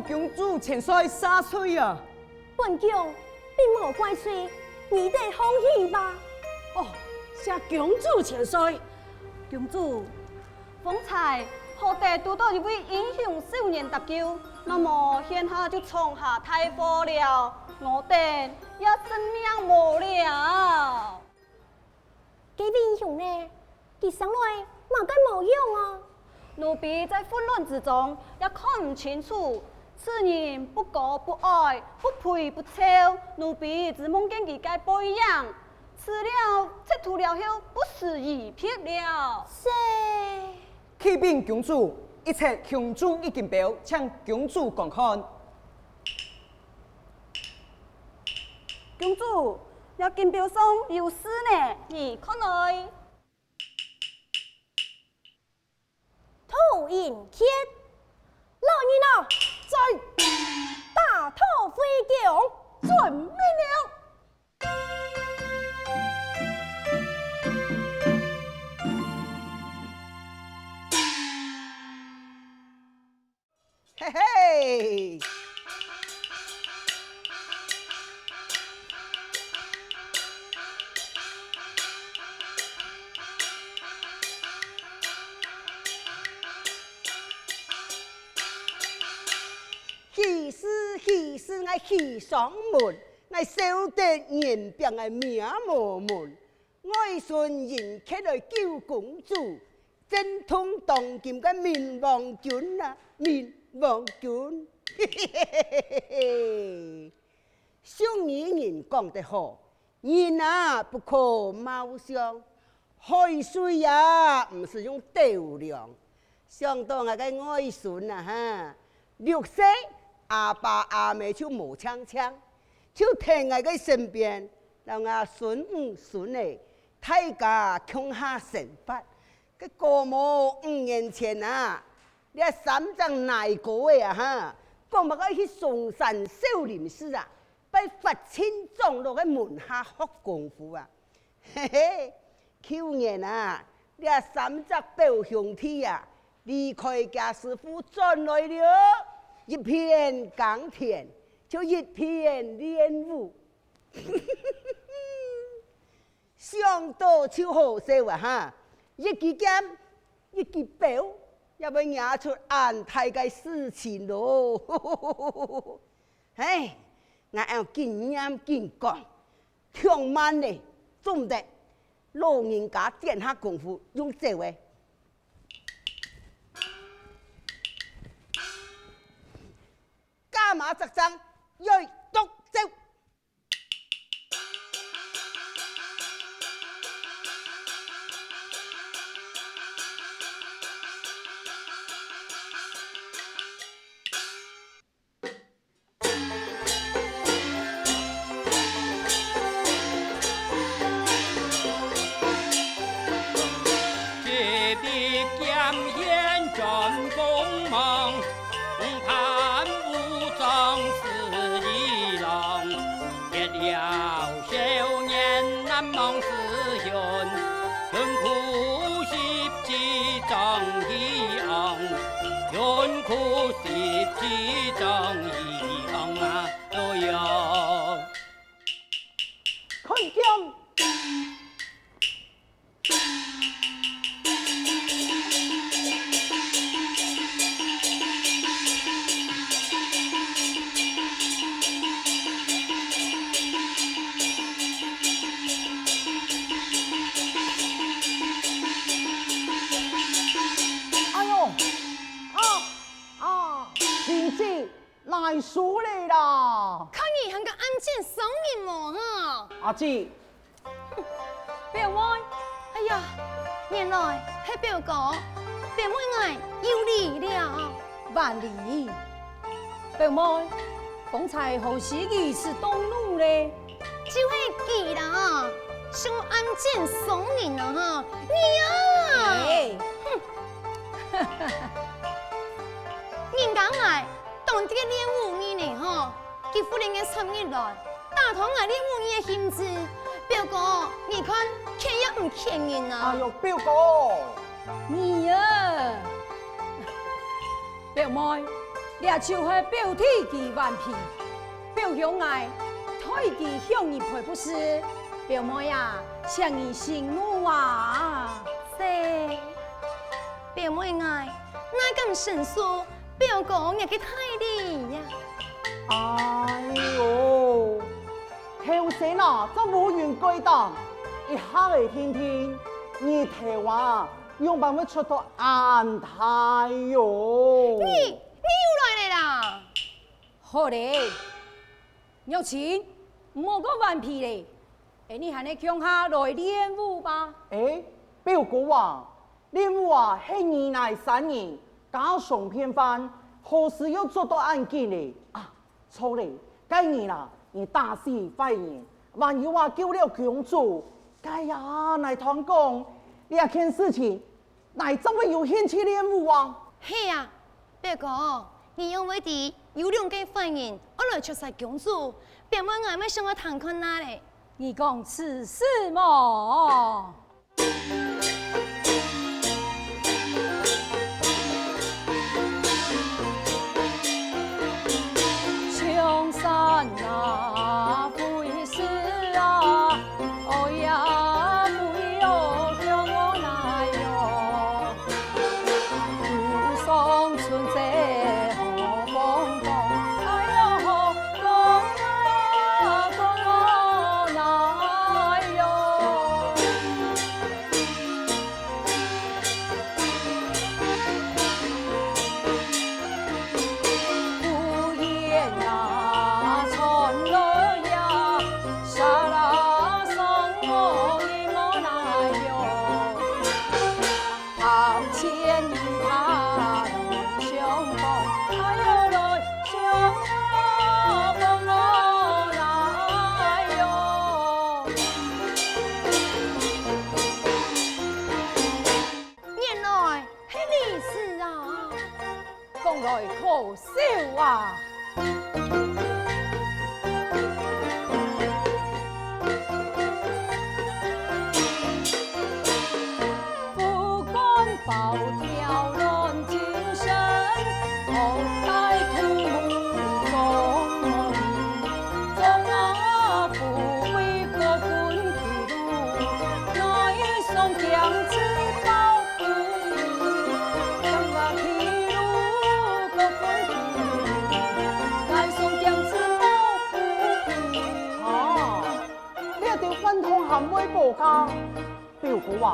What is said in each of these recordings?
公主前衰杀碎啊！本宫并无怪罪，你得放弃吧。哦，是公主前衰，公主，方才何地拄到一位英雄少年搭救，那么现下就创下大祸了，我等也性命无了。这位英雄呢？他上来嘛该无用啊！奴婢在混乱之中也看不清楚，此人不高不矮，不肥不丑，奴婢只梦见他该背样，吃了吃吐了后不是一撇了。是。启禀公主，一切胸中已经表，请公主观看。公主，那金表上有诗呢，你看来。土银天，老人啊，在大土飞将准备了。嘿嘿。喜事爱喜上门，爱守得人病爱名无门。爱孙人客来救公主，正统当今个明王君啊，明王君。嘿嘿嘿嘿嘿嘿。上年人讲得好，人啊不可貌相，海水啊不是用斗量。想当那个爱孙啊哈，6岁。阿爸阿妹就无呛呛，就停在佢身边，让阿孙五孙诶，大家共下成法。佢过母5年前啊，你3张内个诶啊哈，讲乜个去嵩山少林寺啊，被佛亲撞落去门下学功夫啊，嘿嘿，去年啊，你3只表兄弟啊，离开家师傅转来了。一片耕田，就一片练武，想到就好笑啊！哈，一支剑，一支表，也要拿出安泰嘅事情咯。唉，我要紧念紧讲，听慢嘞，总得老人家殿下功夫用这位。加马执仗，锐毒招。这地剑烟转锋芒。少年难忘师兄，穷苦习之正义昂，穷苦习之正义昂啊！都有看见。来输你啦！看你还个安静生人么哈？阿姊，表妹，哎呀，原来是表哥，表妹我有礼了，万里。表妹，方才何时如此动怒呢？就是记啦，想安静生人啊哈，你啊！哎，人家爱。当这个练武人呢，哈，几乎连个3日来，打通我练武人的心智。表哥，你看，欠也唔欠人啊！哎呦，表哥，你啊，表妹，掠就是表体其顽皮，表兄爱推其向你赔不是，表妹啊，向你心怒啊！是，表妹爱，那咁神疏，表哥也去太厉呀。哎呦，后生啊，这无缘归档，一下嚟听听，你台湾用办法出到安泰哟。你又来啦？好嘞，玉琴，唔好讲顽皮嘞，你喊你乡下来练武吧。表哥啊，练武啊，係二奶3年，加上偏翻，何時要做到案件嘞？啊，錯嘞，該年啦，你大事發現，萬一話救了公主，該呀，來團講，呢件事情，乃怎會有興趣練武啊？係啊，表哥，你因為啲有兩個反應，我來出晒公主，表妹愛咪想我談困難嘞。你講此事麼？青山啊，会死啊，哦呀，不要叫我来哟，路上存在好风光，哎呀，好风啊，风我来哟。不言呀，传来呀，沙拉送我的莫来哟，堂前一塔龙相逢，哎呦来相逢我来哟。原來係歷史啊！讲来可笑啊！不管暴跳乱精神，后代土木中我名，中啊不为个分去路，那一双将之保护，将啊去路个分去路，那双将之保护。啊，呢條分通含威報家，表哥話，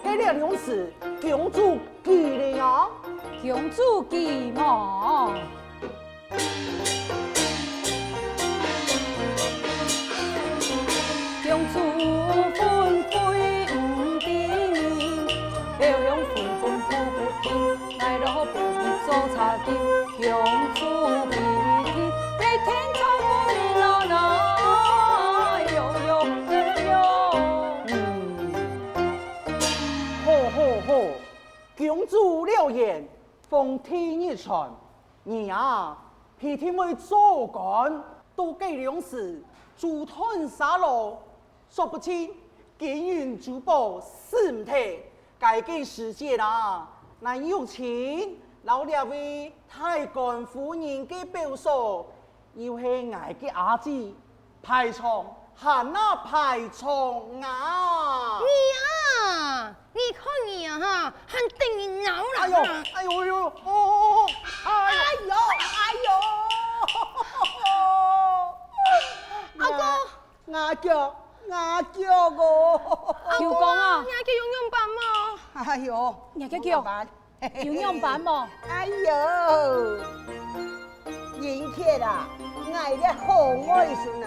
呢啲兩時公主記你啊。公主記嘛，公主分配唔定面，表兄分分抱不平，來落不必做茶點，公主比天，你天朝不明啦那，呦呦呦。好，公主了言，奉天一傳，你啊，皮天會做官，都給兩時，竹吞沙路，說不清，金銀珠寶是唔睇，該給世界啦，那有錢，老兩位太官夫人嘅表嫂，又係挨嘅阿姊，排場，行啊排場啊！你啊，你看你啊哈，還定你腦啦！哎呦，哎呦，阿哥，牙腳我。舅公啊你，係叫用版麼？哎呦，你嘅叫有樣版麼？哎呦，人客啦，愛嘅好愛順啊，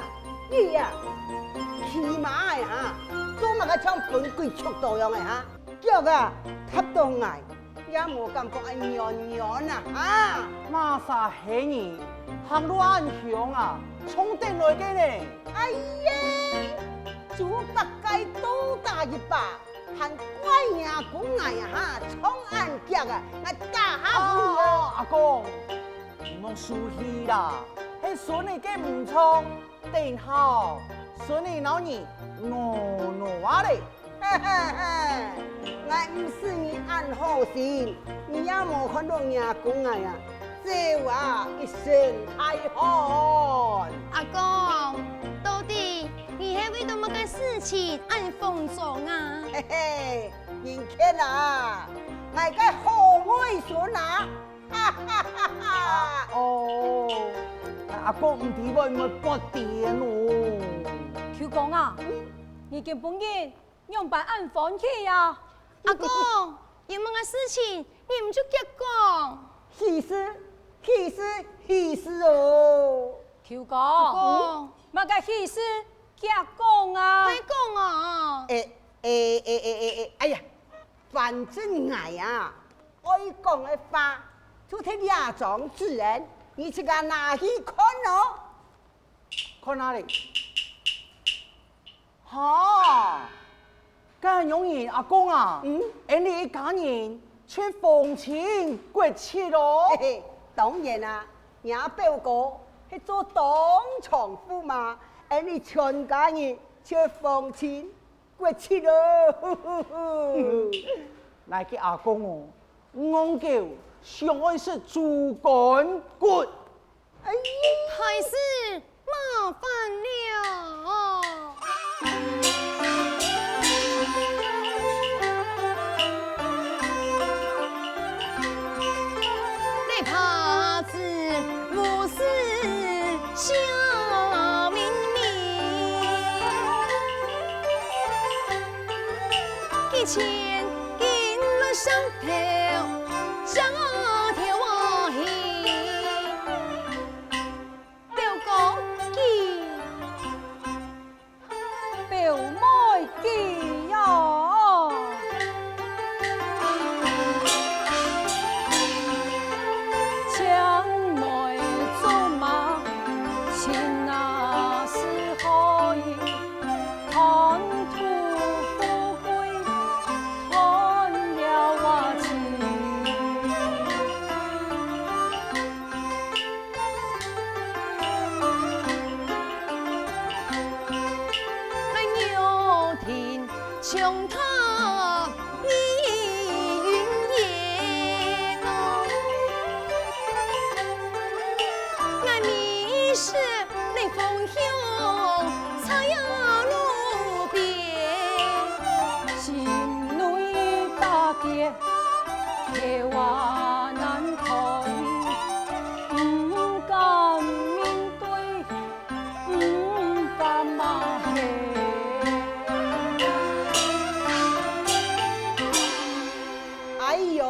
你呀，騎馬嘅哈，做乜嘅像本鬼速度樣嘅哈，腳啊，踢到挨，也冇感覺係軟啊，哈。馬沙起你，行路安響啊，衝定來嘅呢。哎呀，豬八戒都大一把，還怪呀公挨呀哈，衝安腳啊，我打下佢啊！阿公，唔好輸氣啦，係孫你嘅唔錯，定好，孫你老你挪啊嘞。我唔是你安好心，你也冇看到人公挨呀，招啊，一声大汗。阿公，到底你係為到乜嘅事情按風中啊？嘿嘿，人看啊，我个好妹孫啊，哈哈哈哈！哦，阿公唔提我咪不點咯。舅公啊，你見本人用辦按房去呀？阿公，有乜嘅事情你唔就結講？喜事哦！舅阿公，公，乜嘅喜事結講啊？快講啊！哎呀，反正我啊，愛講嘅話，就睇兩種自然，你自個拿去看咯。看哪里？哈，咁容易阿公啊，你一家人去奉親過節咯嘿。嘿，當然啦，也表哥係做當場夫嘛，你全家人去奉親過節咯。來給阿公哦，我叫上愛是主幹骨。哎呀！還是麻煩了。你怕子無事笑眯眯，幾錢銀輪上頭，上條我戲。表妹記呀，將來做馬，錢那是可以看圖富貴，看了話錢。胸膛密雲煙哦，愛迷失你風向踩呀路邊，心內打結，客話難開，唔敢面對，唔敢罵氣。哎呦，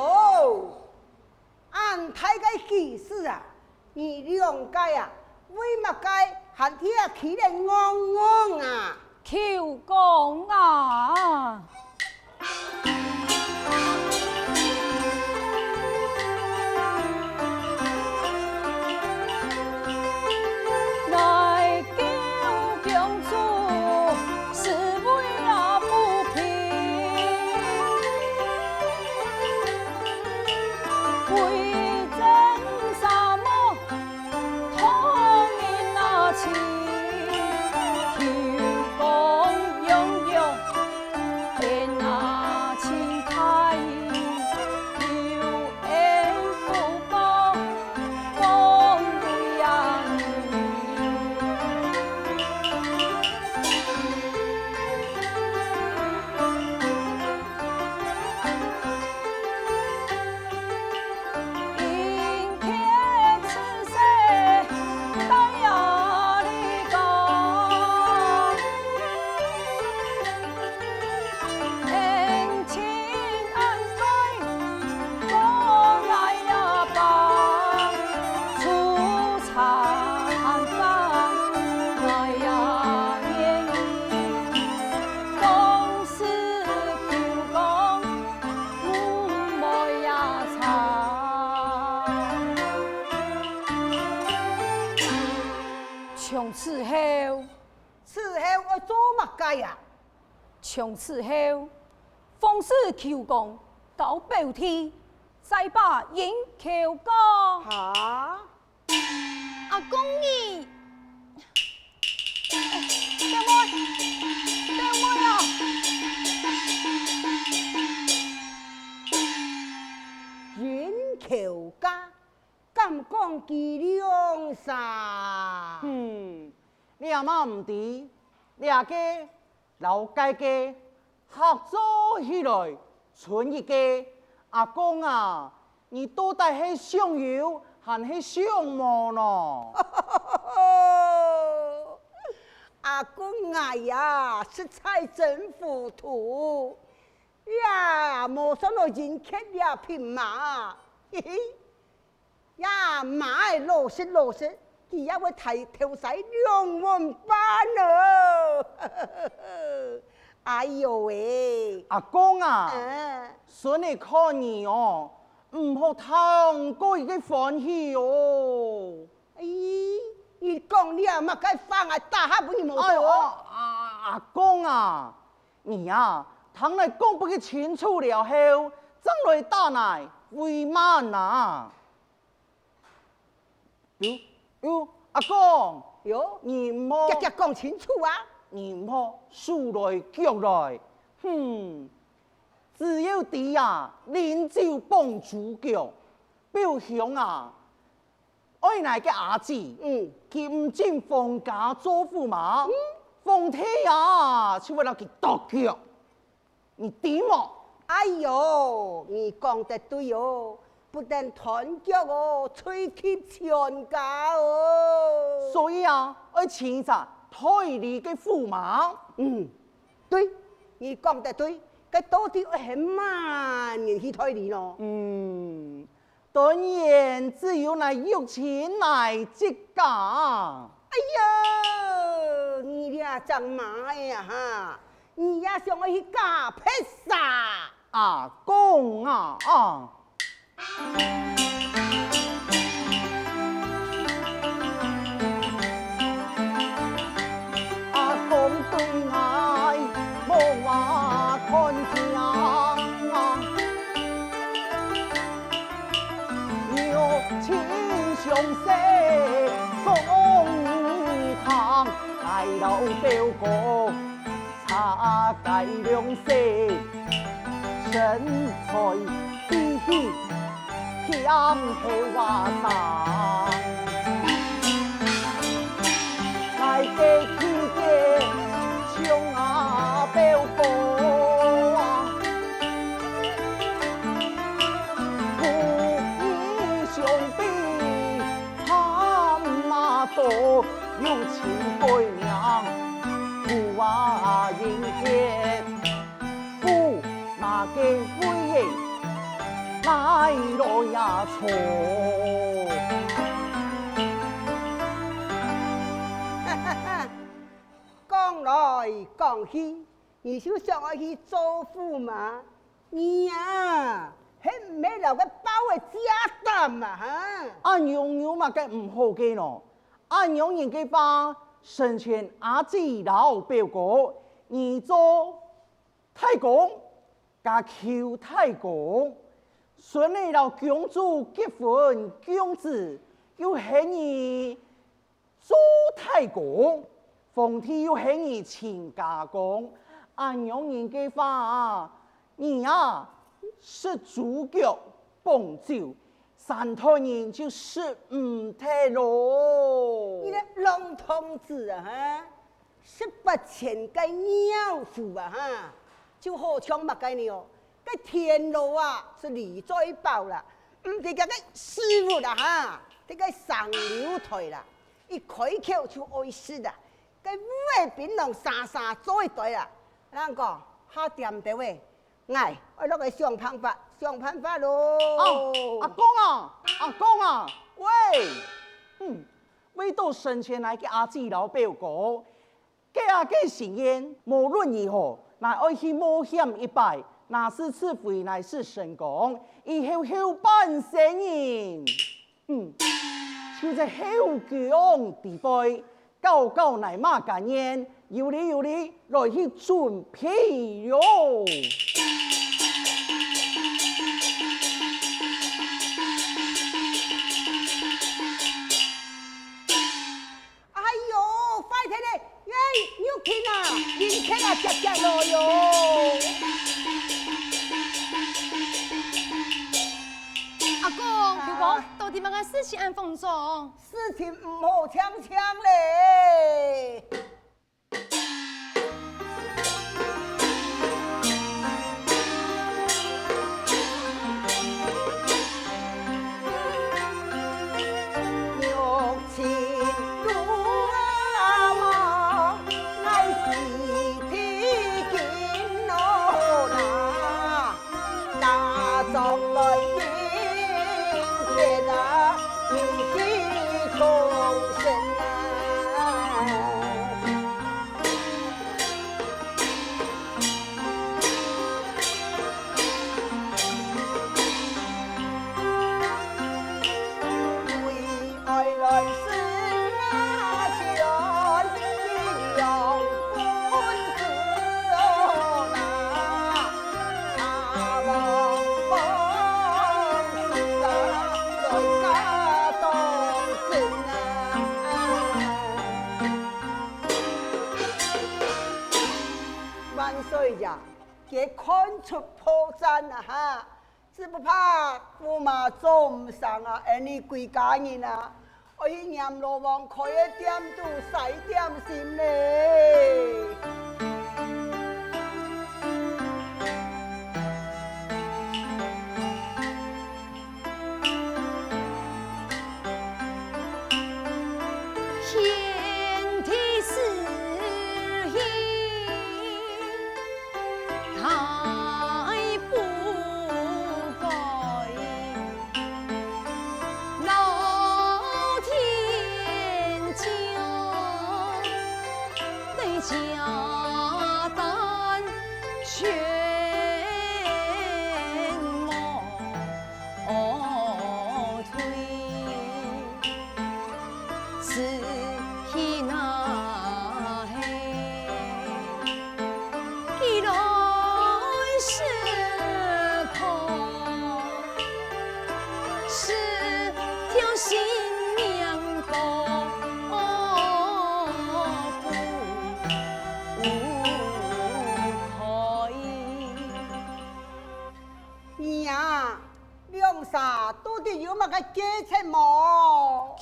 俺太个喜事啊！你兩家啊，為乜解還聽起來昂昂啊？舅公啊，來叫公主是為了不平，為真沙漠同你那情。此後我做乜計啊？從此後，方是舅公到表天，再把人求過。嚇！阿公你，表妹啊！遠橋家，咁也嘛唔知，两个老家家合作起来，存一个阿公啊，你到底是上有还是上无呢？阿公哎呀，实在真糊涂呀！没想到人客也匹马，嘿嘿，呀马的老实，佢也会提头使两万班了。哎呦喂！阿公啊，嗯，孙你看你哦，唔好贪过一个欢喜哦。咦，你讲你啊，乜该放啊，大下本你冇哎呦，到哦。阿公啊，你呀，倘来讲不个清楚了后，怎来打来为慢呐？哟，阿公，哟，你莫一讲清楚啊！你莫数来脚来，只有啲呀，临酒帮主角，表兄啊，爱来个阿姊，佢唔进冯家做驸马，冯天呀，就为了佢夺脚，你点么？哎呦，你讲得对哦，不但团结哦，吹起全家哦。所以啊，爱请啥台里嘅驸马，对，你讲得对，佢到底係慢人去台里咯。当然只有那有钱来这家。哎呀，你俩真麻呀哈！你也想我去假披萨？阿公啊阿公对爱无话看听啊，有情相惜公堂，大老表哥擦改良色。身材比起香气瓦上，来给起嘅唱啊表哥啊，父义相比惨马多，有情对娘，父啊迎接父。那个威严来落呀错，讲来讲去，你就想我去做驸马，你呀，係唔係留個包嘅家當啊哈？阿娘娘嘛嘅唔好嘅咯，阿娘人嘅把生前阿姊老表哥，你做太公。加求太公，顺利到公主结婚，公子又喊你做太公，奉天又喊你请家公，按娘人嘅话，你呀是主角蹦酒，三台人就是唔太咯。你的龙同志啊哈，18前嘅鸟夫啊哈！就好像乜嘅呢哦，cái田路啊是李在寶啦，唔係個師傅啦哈，個上流台啦，一開口就愛死啦，個五味檳榔三做一堆啦，啷個好掂的喂，哎，我攞個想辦法咯。阿公啊，喂，為到生前來嘅阿姊老表哥，嘅心願無論如何。乃愛去冒險一擺，那是次回乃是成功，以後辦生人，就在後強地位，高乃馬感恩，有理來去準備喲。哎呦，快啲嚟！牛皮啊，人客啊，夾落喲！阿公，公，舅公到底乜个事情安放做？事情唔好呛呛嘞。也看出破绽啊哈！只不怕驸马做唔上啊，而你贵家人啊，我去阎罗王开一点都使点心嘞。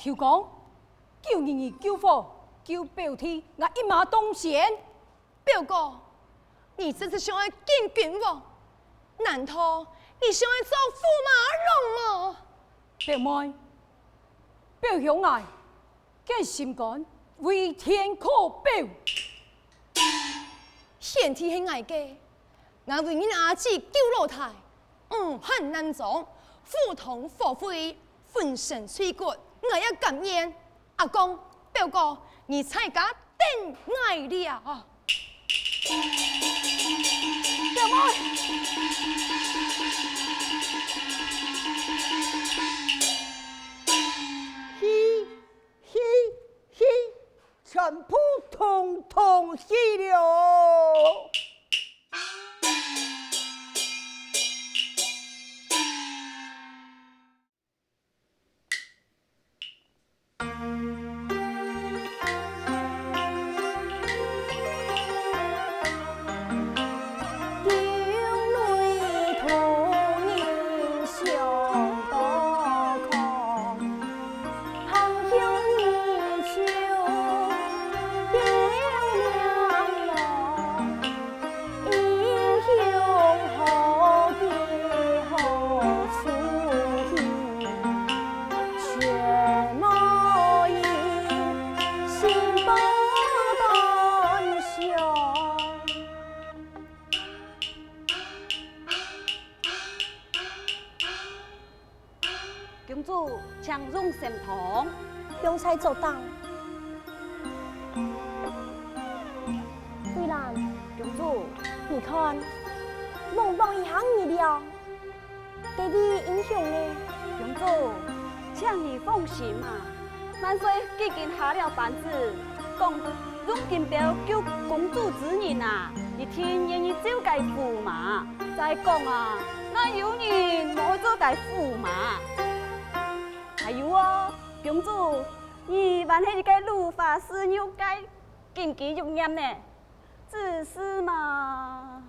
舅公，救人儿救火，救表弟，我一马当先。表哥，你这是想要见君王？难道你想要做驸马郎吗？表妹，表兄爱，这心肝为天可表。贤弟是爱嘅，我为你阿姊救老太，很难做，腹痛火灰，浑身碎骨。我要感恩阿公表哥，你才家等爱了啊！表妹，全部统统死了。公主强荣神堂，用菜做当。桂兰，公主，你看，梦帮一行你了，给你英雄呢？公主，请你放心嘛，万岁已经下了班子，讲入金表救公主之人啊，一天愿意走介驸马。再讲啊，那有人冇做介驸马。还有哦，公主，你万是该如法师又该谨记入念呢，只是嘛。